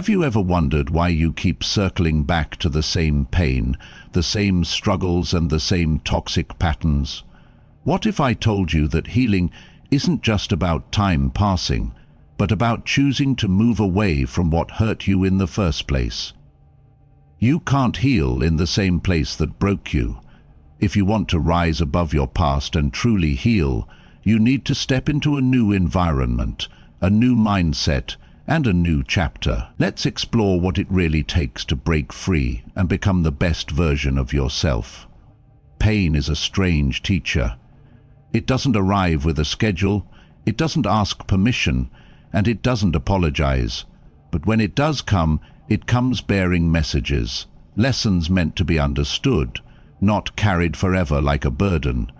Have you ever wondered why you keep circling back to the same pain, the same struggles and the same toxic patterns? What if I told you that healing isn't just about time passing, but about choosing to move away from what hurt you in the first place? You can't heal in the same place that broke you. If you want to rise above your past and truly heal, you need to step into a new environment, a new mindset, and a new chapter. Let's explore what it really takes to break free and become the best version of yourself. Pain is a strange teacher. It doesn't arrive with a schedule, it doesn't ask permission, and it doesn't apologize. But when it does come, it comes bearing messages, lessons meant to be understood, not carried forever like a burden.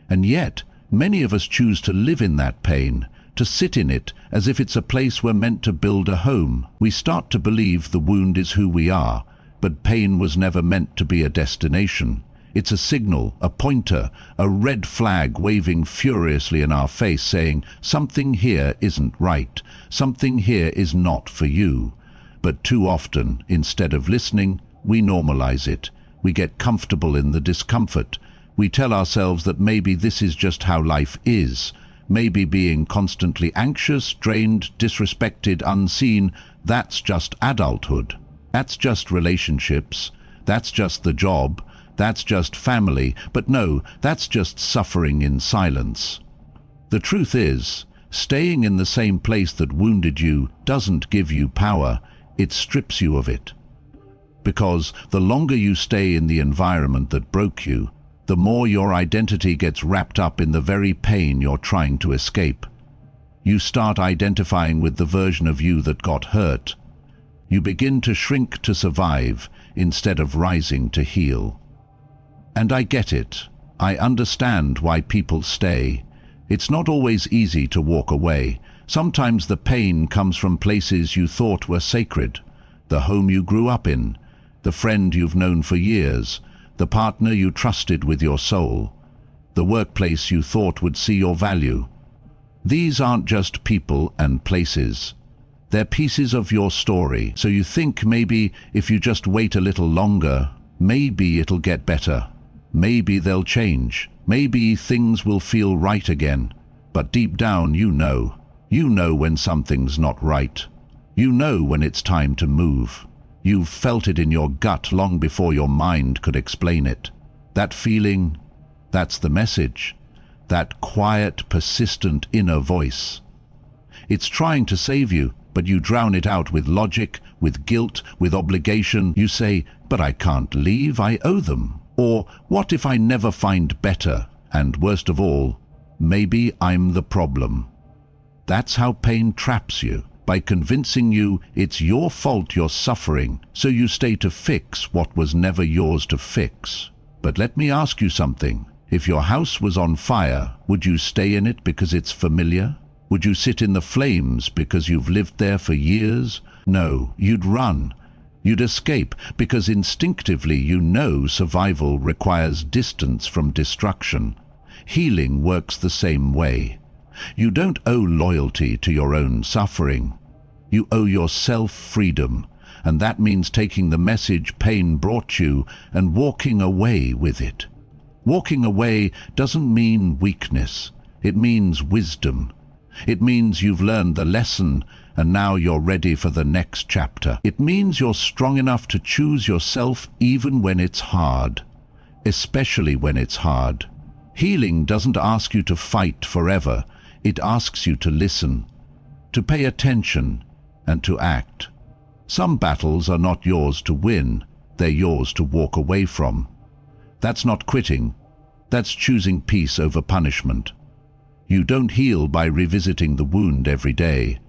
And yet, many of us choose to live in that pain, to sit in it as if it's a place we're meant to build a home. We start to believe the wound is who we are, but pain was never meant to be a destination. It's a signal, a pointer, a red flag waving furiously in our face saying, something here isn't right, something here is not for you. But too often, instead of listening, we normalize it. We get comfortable in the discomfort. We tell ourselves that maybe this is just how life is. Maybe being constantly anxious, drained, disrespected, unseen, that's just adulthood. That's just relationships. That's just the job. That's just family. But no, that's just suffering in silence. The truth is, staying in the same place that wounded you doesn't give you power, it strips you of it. Because the longer you stay in the environment that broke you, the more your identity gets wrapped up in the very pain you're trying to escape. You start identifying with the version of you that got hurt. You begin to shrink to survive instead of rising to heal. And I get it. I understand why people stay. It's not always easy to walk away. Sometimes the pain comes from places you thought were sacred, the home you grew up in, the friend you've known for years, the partner you trusted with your soul, the workplace you thought would see your value. These aren't just people and places. They're pieces of your story, so you think maybe if you just wait a little longer, maybe it'll get better. Maybe they'll change. Maybe things will feel right again. But deep down you know when something's not right. You know when it's time to move. You've felt it in your gut long before your mind could explain it. That feeling, that's the message. That quiet, persistent inner voice. It's trying to save you, but you drown it out with logic, with guilt, with obligation. You say, but I can't leave, I owe them. Or, what if I never find better? And worst of all, maybe I'm the problem. That's how pain traps you, by convincing you it's your fault you're suffering, so you stay to fix what was never yours to fix. But let me ask you something. If your house was on fire, would you stay in it because it's familiar? Would you sit in the flames because you've lived there for years? No, you'd run. You'd escape because instinctively you know survival requires distance from destruction. Healing works the same way. You don't owe loyalty to your own suffering. You owe yourself freedom, and that means taking the message pain brought you and walking away with it. Walking away doesn't mean weakness. It means wisdom. It means you've learned the lesson and now you're ready for the next chapter. It means you're strong enough to choose yourself even when it's hard, especially when it's hard. Healing doesn't ask you to fight forever. It asks you to listen, to pay attention, and to act. Some battles are not yours to win, they're yours to walk away from. That's not quitting, that's choosing peace over punishment. You don't heal by revisiting the wound every day.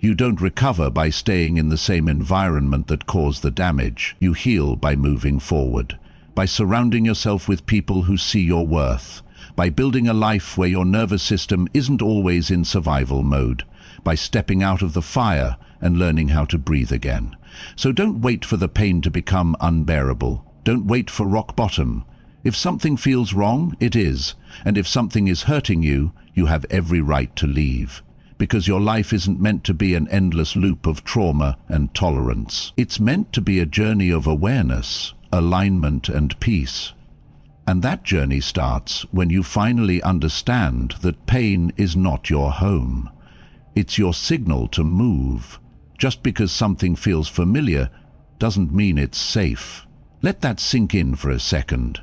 You don't recover by staying in the same environment that caused the damage. You heal by moving forward, by surrounding yourself with people who see your worth, by building a life where your nervous system isn't always in survival mode, by stepping out of the fire and learning how to breathe again. So don't wait for the pain to become unbearable. Don't wait for rock bottom. If something feels wrong, it is. And if something is hurting you, you have every right to leave. because your life isn't meant to be an endless loop of trauma and tolerance. It's meant to be a journey of awareness, alignment, and peace. And that journey starts when you finally understand that pain is not your home. It's your signal to move. Just because something feels familiar doesn't mean it's safe. Let that sink in for a second.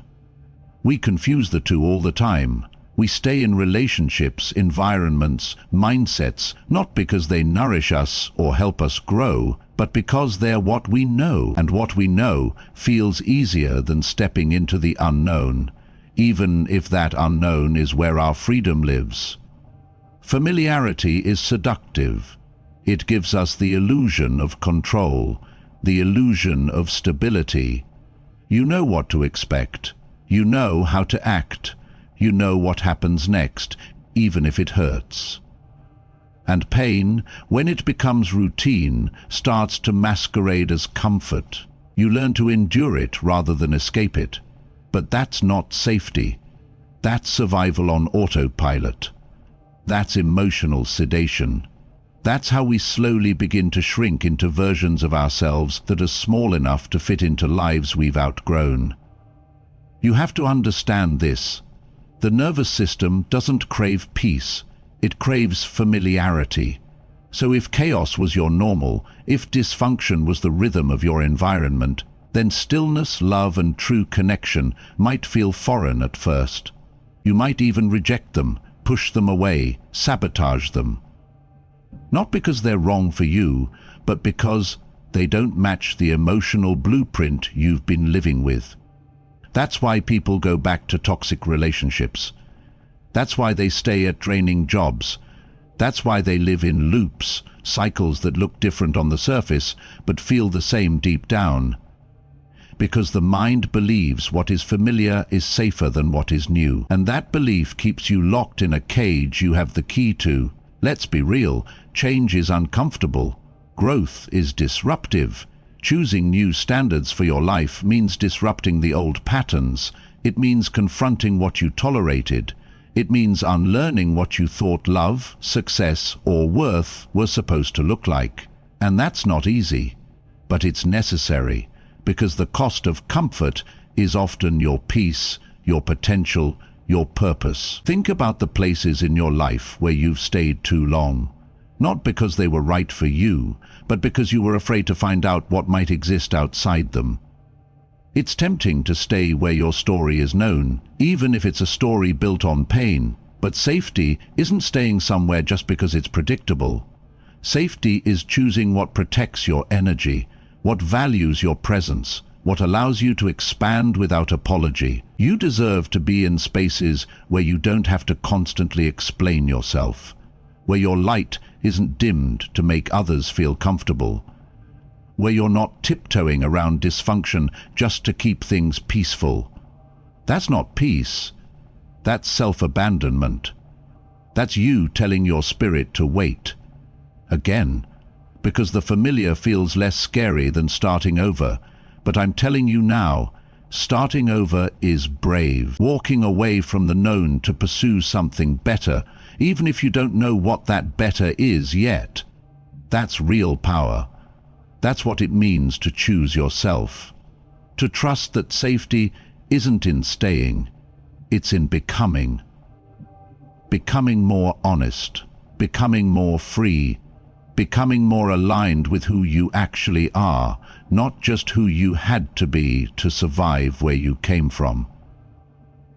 We confuse the two all the time. We stay in relationships, environments, mindsets, not because they nourish us or help us grow, but because they're what we know, and what we know feels easier than stepping into the unknown, even if that unknown is where our freedom lives. Familiarity is seductive. It gives us the illusion of control, the illusion of stability. You know what to expect. You know how to act. You know what happens next, even if it hurts. And pain, when it becomes routine, starts to masquerade as comfort. You learn to endure it rather than escape it. But that's not safety. That's survival on autopilot. That's emotional sedation. That's how we slowly begin to shrink into versions of ourselves that are small enough to fit into lives we've outgrown. You have to understand this. The nervous system doesn't crave peace, it craves familiarity. So if chaos was your normal, if dysfunction was the rhythm of your environment, then stillness, love, and true connection might feel foreign at first. You might even reject them, push them away, sabotage them. Not because they're wrong for you, but because they don't match the emotional blueprint you've been living with. That's why people go back to toxic relationships. That's why they stay at draining jobs. That's why they live in loops, cycles that look different on the surface, but feel the same deep down. Because the mind believes what is familiar is safer than what is new, and that belief keeps you locked in a cage you have the key to. Let's be real, change is uncomfortable. Growth is disruptive. Choosing new standards for your life means disrupting the old patterns. It means confronting what you tolerated. It means unlearning what you thought love, success, or worth were supposed to look like. And that's not easy, but it's necessary, because the cost of comfort is often your peace, your potential, your purpose. Think about the places in your life where you've stayed too long. Not because they were right for you, but because you were afraid to find out what might exist outside them. It's tempting to stay where your story is known, even if it's a story built on pain. But safety isn't staying somewhere just because it's predictable. Safety is choosing what protects your energy, what values your presence, what allows you to expand without apology. You deserve to be in spaces where you don't have to constantly explain yourself, where your light isn't dimmed to make others feel comfortable, where you're not tiptoeing around dysfunction just to keep things peaceful. That's not peace. That's self-abandonment. That's you telling your spirit to wait. Again, because the familiar feels less scary than starting over. But I'm telling you now, starting over is brave. Walking away from the known to pursue something better, even if you don't know what that better is yet. That's real power. That's what it means to choose yourself. To trust that safety isn't in staying, it's in becoming. Becoming more honest, becoming more free, becoming more aligned with who you actually are, not just who you had to be to survive where you came from.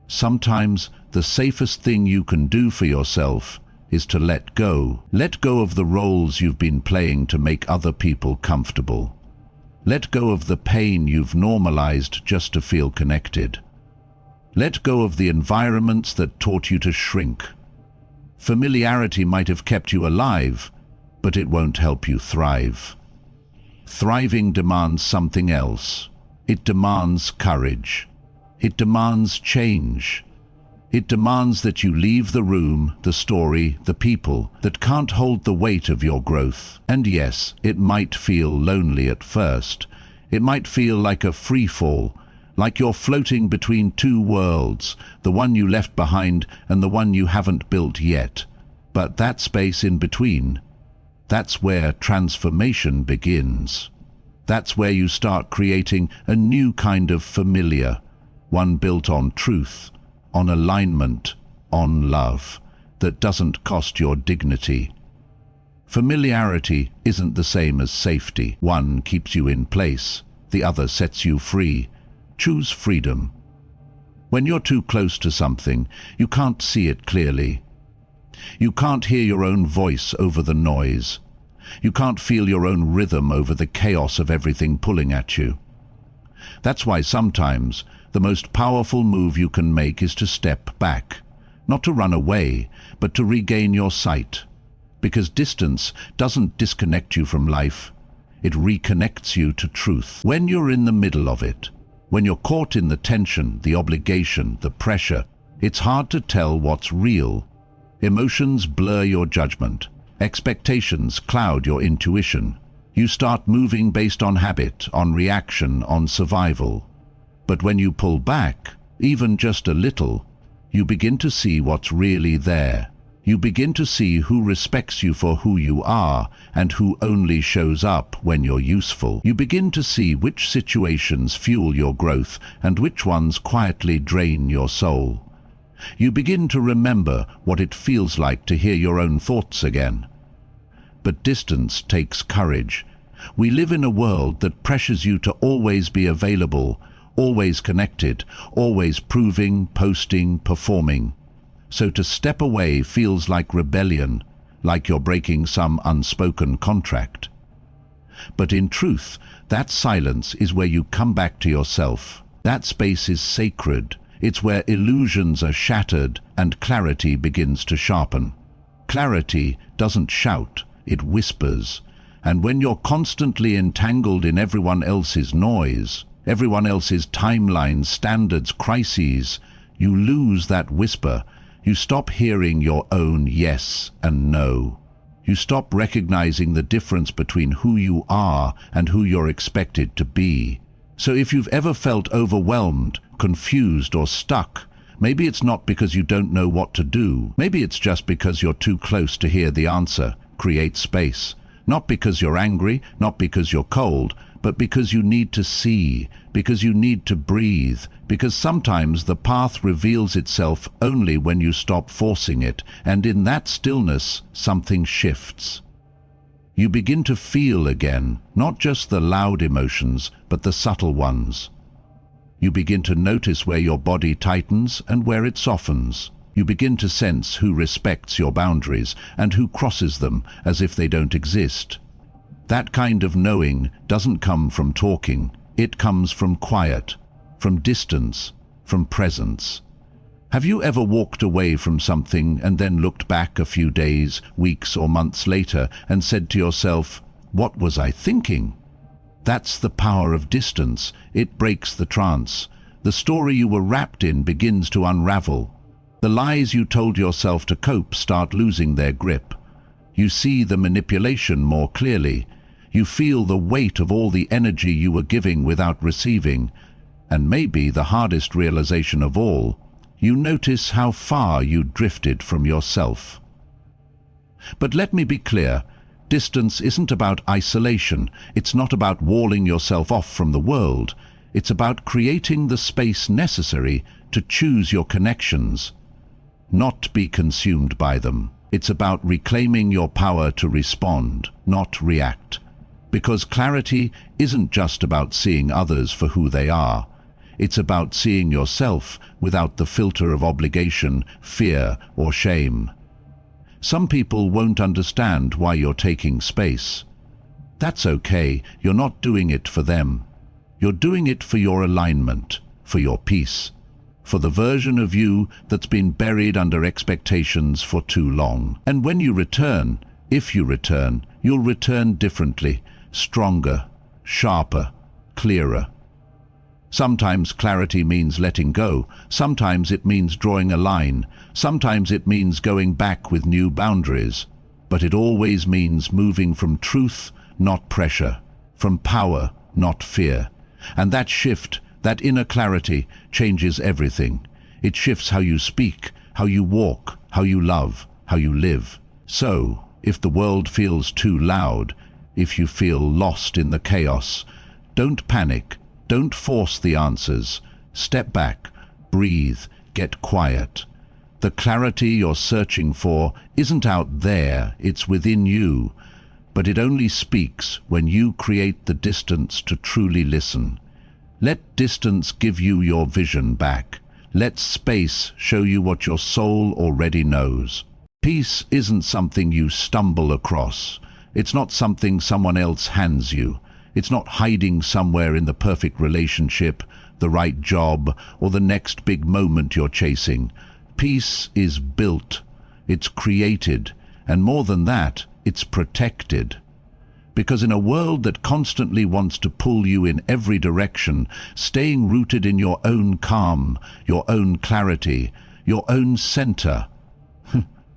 Sometimes the safest thing you can do for yourself is to let go. Let go of the roles you've been playing to make other people comfortable. Let go of the pain you've normalized just to feel connected. Let go of the environments that taught you to shrink. Familiarity might have kept you alive, but it won't help you thrive. Thriving demands something else. It demands courage. It demands change. It demands that you leave the room, the story, the people that can't hold the weight of your growth. And yes, it might feel lonely at first. It might feel like a free fall, like you're floating between two worlds, the one you left behind and the one you haven't built yet. But that space in between, that's where transformation begins. That's where you start creating a new kind of familiar, one built on truth, on alignment, on love, that doesn't cost your dignity. Familiarity isn't the same as safety. One keeps you in place, the other sets you free. Choose freedom. When you're too close to something, you can't see it clearly. You can't hear your own voice over the noise. You can't feel your own rhythm over the chaos of everything pulling at you. That's why sometimes the most powerful move you can make is to step back, not to run away, but to regain your sight. Because distance doesn't disconnect you from life, it reconnects you to truth. When you're in the middle of it, when you're caught in the tension, the obligation, the pressure, it's hard to tell what's real. Emotions blur your judgment. Expectations cloud your intuition. You start moving based on habit, on reaction, on survival. But when you pull back, even just a little, you begin to see what's really there. You begin to see who respects you for who you are and who only shows up when you're useful. You begin to see which situations fuel your growth and which ones quietly drain your soul. You begin to remember what it feels like to hear your own thoughts again. But distance takes courage. We live in a world that pressures you to always be available, always connected, always proving, posting, performing. So to step away feels like rebellion, like you're breaking some unspoken contract. But in truth, that silence is where you come back to yourself. That space is sacred. It's where illusions are shattered and clarity begins to sharpen. Clarity doesn't shout, it whispers. And when you're constantly entangled in everyone else's noise, everyone else's timelines, standards, crises, you lose that whisper. You stop hearing your own yes and no. You stop recognizing the difference between who you are and who you're expected to be. So if you've ever felt overwhelmed, confused, or stuck, maybe it's not because you don't know what to do. Maybe it's just because you're too close to hear the answer. Create space. Not because you're angry, not because you're cold, but because you need to see, because you need to breathe, because sometimes the path reveals itself only when you stop forcing it, and in that stillness, something shifts. You begin to feel again, not just the loud emotions, but the subtle ones. You begin to notice where your body tightens and where it softens. You begin to sense who respects your boundaries and who crosses them as if they don't exist. That kind of knowing doesn't come from talking. It comes from quiet, from distance, from presence. Have you ever walked away from something and then looked back a few days, weeks, or months later and said to yourself, "What was I thinking?" That's the power of distance. It breaks the trance. The story you were wrapped in begins to unravel. The lies you told yourself to cope start losing their grip. You see the manipulation more clearly. You feel the weight of all the energy you were giving without receiving. And maybe the hardest realization of all, you notice how far you drifted from yourself. But let me be clear, distance isn't about isolation. It's not about walling yourself off from the world. It's about creating the space necessary to choose your connections, not be consumed by them. It's about reclaiming your power to respond, not react. Because clarity isn't just about seeing others for who they are. It's about seeing yourself without the filter of obligation, fear, or shame. Some people won't understand why you're taking space. That's okay. You're not doing it for them. You're doing it for your alignment, for your peace, for the version of you that's been buried under expectations for too long. And when you return, if you return, you'll return differently, stronger, sharper, clearer. Sometimes clarity means letting go. Sometimes it means drawing a line. Sometimes it means going back with new boundaries. But it always means moving from truth, not pressure, from power, not fear. And that shift, that inner clarity, changes everything. It shifts how you speak, how you walk, how you love, how you live. So, if the world feels too loud, if you feel lost in the chaos, don't panic, don't force the answers. Step back, breathe, get quiet. The clarity you're searching for isn't out there, it's within you. But it only speaks when you create the distance to truly listen. Let distance give you your vision back. Let space show you what your soul already knows. Peace isn't something you stumble across. It's not something someone else hands you. It's not hiding somewhere in the perfect relationship, the right job, or the next big moment you're chasing. Peace is built, it's created, and more than that, it's protected. Because in a world that constantly wants to pull you in every direction, staying rooted in your own calm, your own clarity, your own center,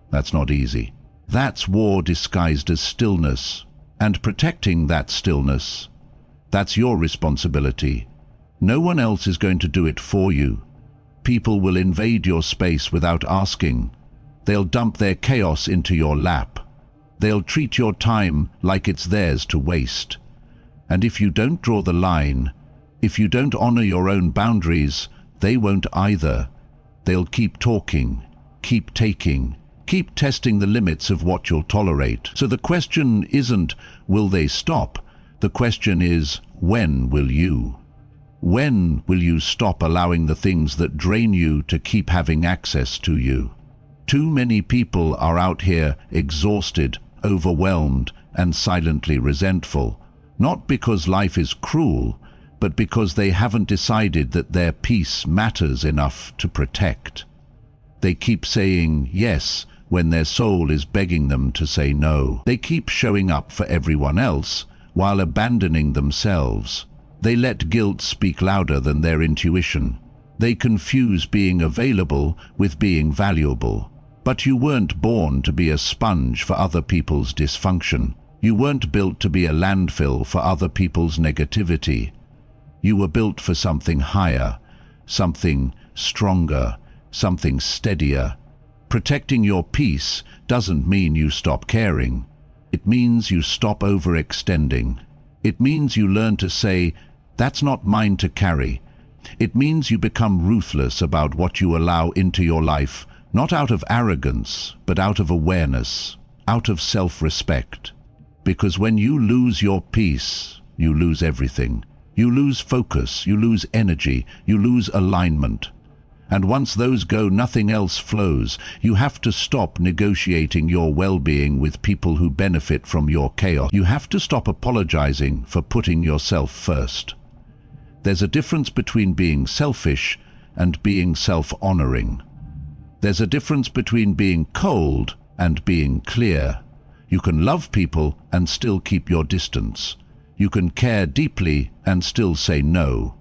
that's not easy. That's war disguised as stillness. And protecting that stillness, that's your responsibility. No one else is going to do it for you. People will invade your space without asking. They'll dump their chaos into your lap. They'll treat your time like it's theirs to waste. And if you don't draw the line, if you don't honor your own boundaries, they won't either. They'll keep talking, keep taking, keep testing the limits of what you'll tolerate. So the question isn't, will they stop? The question is, when will you? When will you stop allowing the things that drain you to keep having access to you? Too many people are out here exhausted, overwhelmed, and silently resentful, not because life is cruel, but because they haven't decided that their peace matters enough to protect. They keep saying yes when their soul is begging them to say no. They keep showing up for everyone else while abandoning themselves. They let guilt speak louder than their intuition. They confuse being available with being valuable. But you weren't born to be a sponge for other people's dysfunction. You weren't built to be a landfill for other people's negativity. You were built for something higher, something stronger, something steadier. Protecting your peace doesn't mean you stop caring. It means you stop overextending. It means you learn to say, "That's not mine to carry." It means you become ruthless about what you allow into your life, not out of arrogance, but out of awareness, out of self-respect. Because when you lose your peace, you lose everything. You lose focus, you lose energy, you lose alignment. And once those go, nothing else flows. You have to stop negotiating your well-being with people who benefit from your chaos. You have to stop apologizing for putting yourself first. There's a difference between being selfish and being self-honoring. There's a difference between being cold and being clear. You can love people and still keep your distance. You can care deeply and still say no.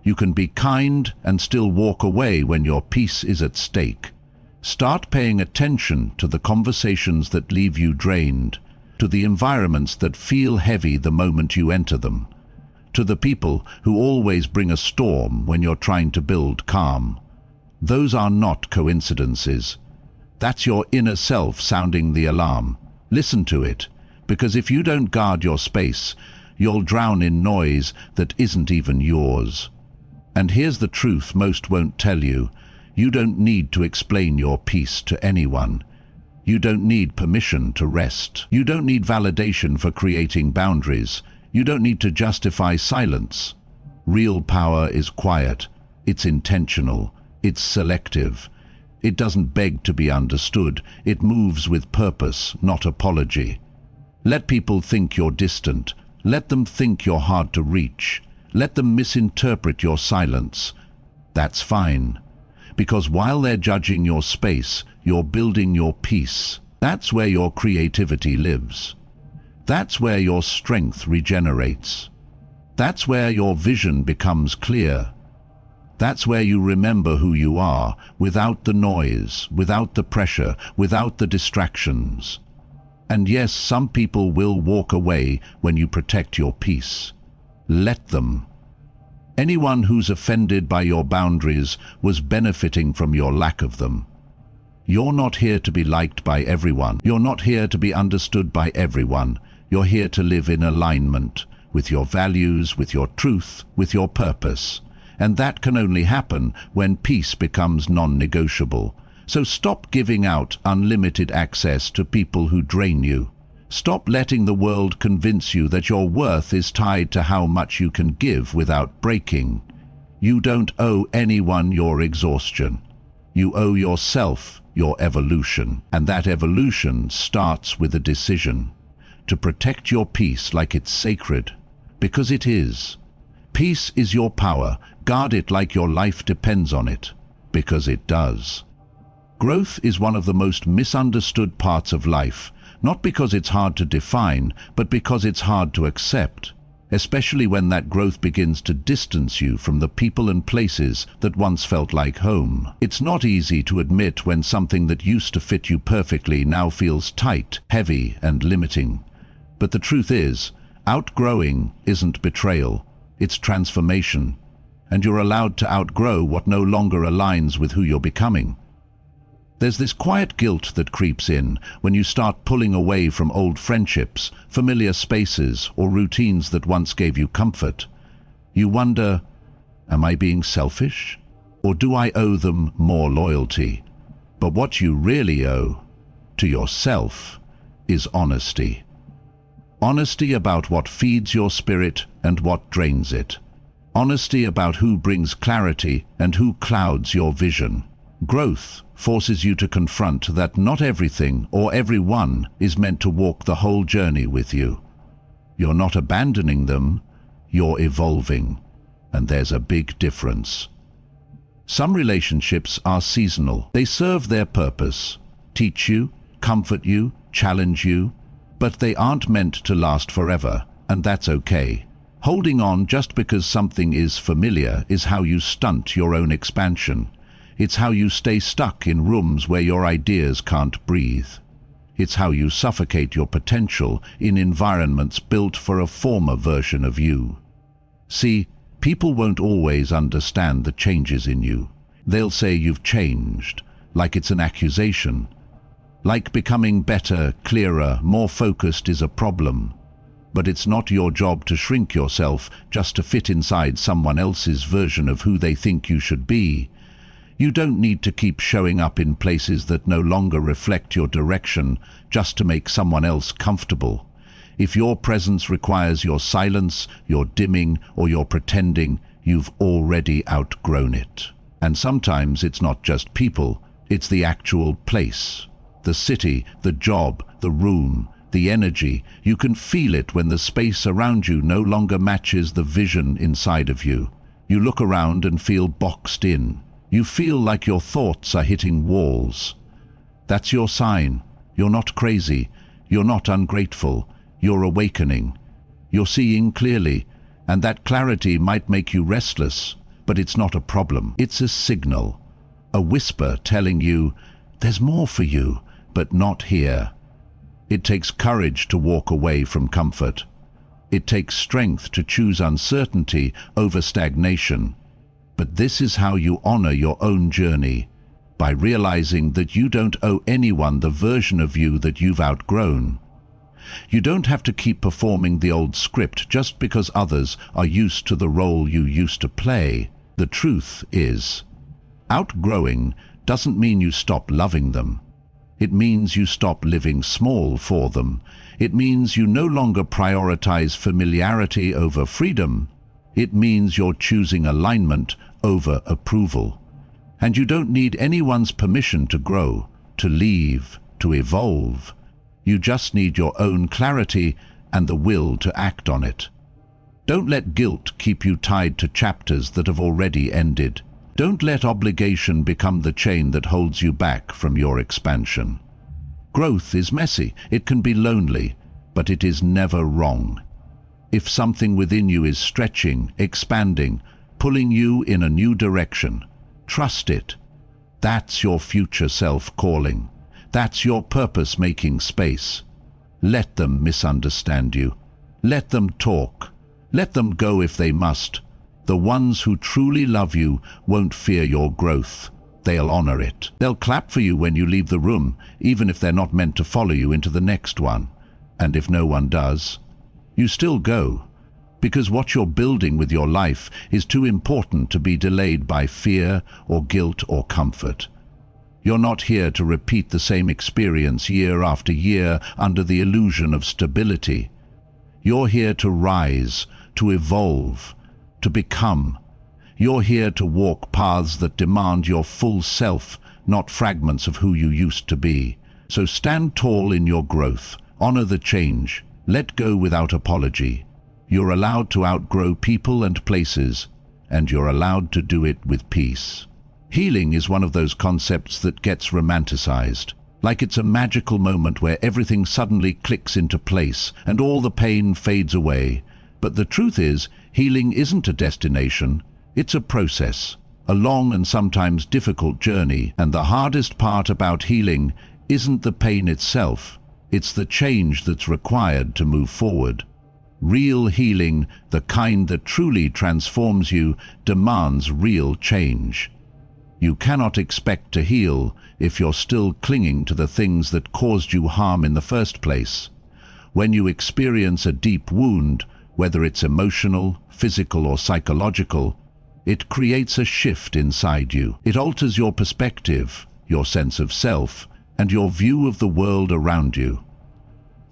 You can be kind and still walk away when your peace is at stake. Start paying attention to the conversations that leave you drained, to the environments that feel heavy the moment you enter them, to the people who always bring a storm when you're trying to build calm. Those are not coincidences. That's your inner self sounding the alarm. Listen to it, because if you don't guard your space, you'll drown in noise that isn't even yours. And here's the truth most won't tell you. You don't need to explain your peace to anyone. You don't need permission to rest. You don't need validation for creating boundaries. You don't need to justify silence. Real power is quiet. It's intentional. It's selective. It doesn't beg to be understood. It moves with purpose, not apology. Let people think you're distant. Let them think you're hard to reach. Let them misinterpret your silence. That's fine. Because while they're judging your space, you're building your peace. That's where your creativity lives. That's where your strength regenerates. That's where your vision becomes clear. That's where you remember who you are, without the noise, without the pressure, without the distractions. And yes, some people will walk away when you protect your peace. Let them. Anyone who's offended by your boundaries was benefiting from your lack of them. You're not here to be liked by everyone. You're not here to be understood by everyone. You're here to live in alignment with your values, with your truth, with your purpose. And that can only happen when peace becomes non-negotiable. So stop giving out unlimited access to people who drain you. Stop letting the world convince you that your worth is tied to how much you can give without breaking. You don't owe anyone your exhaustion. You owe yourself your evolution. And that evolution starts with a decision to protect your peace like it's sacred, because it is. Peace is your power. Guard it like your life depends on it, because it does. Growth is one of the most misunderstood parts of life, not because it's hard to define, but because it's hard to accept, especially when that growth begins to distance you from the people and places that once felt like home. It's not easy to admit when something that used to fit you perfectly now feels tight, heavy, and limiting. But the truth is, outgrowing isn't betrayal, it's transformation. And you're allowed to outgrow what no longer aligns with who you're becoming. There's this quiet guilt that creeps in when you start pulling away from old friendships, familiar spaces, or routines that once gave you comfort. You wonder, am I being selfish? Or do I owe them more loyalty? But what you really owe to yourself is honesty. Honesty about what feeds your spirit and what drains it. Honesty about who brings clarity and who clouds your vision. Growth forces you to confront that not everything or everyone is meant to walk the whole journey with you. You're not abandoning them, you're evolving. And there's a big difference. Some relationships are seasonal. They serve their purpose, teach you, comfort you, challenge you, but they aren't meant to last forever, and that's okay. Holding on just because something is familiar is how you stunt your own expansion. It's how you stay stuck in rooms where your ideas can't breathe. It's how you suffocate your potential in environments built for a former version of you. See, people won't always understand the changes in you. They'll say you've changed, like it's an accusation. Like becoming better, clearer, more focused is a problem. But it's not your job to shrink yourself just to fit inside someone else's version of who they think you should be. You don't need to keep showing up in places that no longer reflect your direction just to make someone else comfortable. If your presence requires your silence, your dimming, or your pretending, you've already outgrown it. And sometimes it's not just people, it's the actual place. The city, the job, the room, the energy. You can feel it when the space around you no longer matches the vision inside of you. You look around and feel boxed in. You feel like your thoughts are hitting walls. That's your sign. You're not crazy. You're not ungrateful. You're awakening. You're seeing clearly, and that clarity might make you restless, but it's not a problem. It's a signal, a whisper telling you, there's more for you, but not here. It takes courage to walk away from comfort. It takes strength to choose uncertainty over stagnation. But this is how you honor your own journey, by realizing that you don't owe anyone the version of you that you've outgrown. You don't have to keep performing the old script just because others are used to the role you used to play. The truth is, outgrowing doesn't mean you stop loving them. It means you stop living small for them. It means you no longer prioritize familiarity over freedom. It means you're choosing alignment over approval. And you don't need anyone's permission to grow, to leave, to evolve. You just need your own clarity and the will to act on it. Don't let guilt keep you tied to chapters that have already ended. Don't let obligation become the chain that holds you back from your expansion. Growth is messy, it can be lonely, but it is never wrong. If something within you is stretching, expanding, pulling you in a new direction, trust it. That's your future self calling. That's your purpose making space. Let them misunderstand you. Let them talk. Let them go if they must. The ones who truly love you won't fear your growth. they'll honor it. They'll clap for you when you leave the room, even if they're not meant to follow you into the next one. And if no one does, you still go. Because what you're building with your life is too important to be delayed by fear or guilt or comfort. You're not here to repeat the same experience year after year under the illusion of stability. You're here to rise, to evolve, to become. You're here to walk paths that demand your full self, not fragments of who you used to be. So stand tall in your growth, honor the change, let go without apology. You're allowed to outgrow people and places, and you're allowed to do it with peace. Healing is one of those concepts that gets romanticized, like it's a magical moment where everything suddenly clicks into place and all the pain fades away. But the truth is, healing isn't a destination, it's a process, a long and sometimes difficult journey, and the hardest part about healing isn't the pain itself, it's the change that's required to move forward. Real healing, the kind that truly transforms you, demands real change. You cannot expect to heal if you're still clinging to the things that caused you harm in the first place. When you experience a deep wound, whether it's emotional, physical, or psychological, it creates a shift inside you. It alters your perspective, your sense of self, and your view of the world around you.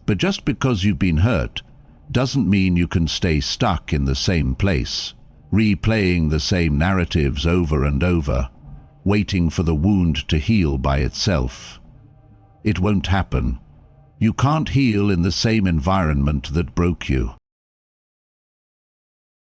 But just because you've been hurt doesn't mean you can stay stuck in the same place, replaying the same narratives over and over, waiting for the wound to heal by itself. It won't happen. You can't heal in the same environment that broke you.